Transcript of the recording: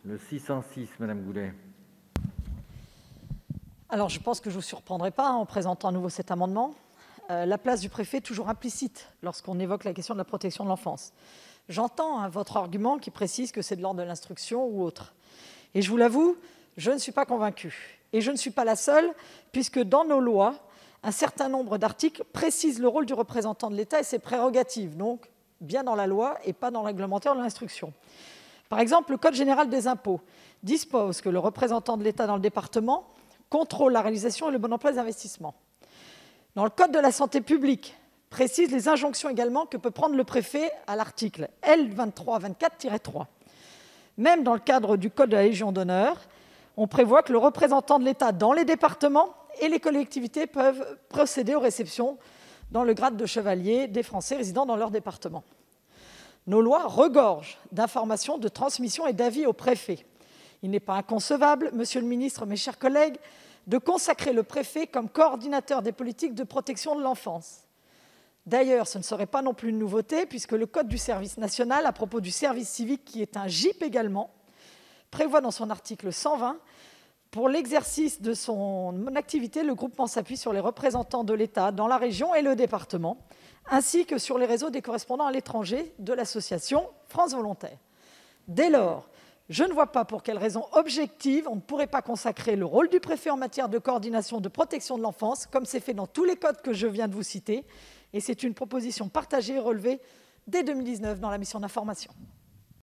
Le 606, Madame Goulet. Alors, je pense que je ne vous surprendrai pas en présentant à nouveau cet amendement. La place du préfet est toujours implicite lorsqu'on évoque la question de la protection de l'enfance. J'entends votre argument qui précise que c'est de l'ordre de l'instruction ou autre. Et je vous l'avoue, je ne suis pas convaincue. Et je ne suis pas la seule, puisque dans nos lois, un certain nombre d'articles précisent le rôle du représentant de l'État et ses prérogatives, donc bien dans la loi et pas dans le réglementaire de l'instruction. Par exemple, le Code général des impôts dispose que le représentant de l'État dans le département contrôle la réalisation et le bon emploi des investissements. Dans le Code de la santé publique, précise les injonctions également que peut prendre le préfet à l'article L2324-3. Même dans le cadre du Code de la Légion d'honneur, on prévoit que le représentant de l'État dans les départements et les collectivités peuvent procéder aux réceptions dans le grade de chevalier des Français résidant dans leur département. Nos lois regorgent d'informations, de transmissions et d'avis au préfet. Il n'est pas inconcevable, monsieur le ministre, mes chers collègues, de consacrer le préfet comme coordinateur des politiques de protection de l'enfance. D'ailleurs, ce ne serait pas non plus une nouveauté, puisque le Code du service national, à propos du service civique, qui est un GIP également, prévoit dans son article 120, pour l'exercice de son activité, le groupement s'appuie sur les représentants de l'État dans la région et le département, ainsi que sur les réseaux des correspondants à l'étranger de l'association France Volontaire. Dès lors, je ne vois pas pour quelle raison objective on ne pourrait pas consacrer le rôle du préfet en matière de coordination de protection de l'enfance, comme c'est fait dans tous les codes que je viens de vous citer, et c'est une proposition partagée et relevée dès 2019 dans la mission d'information.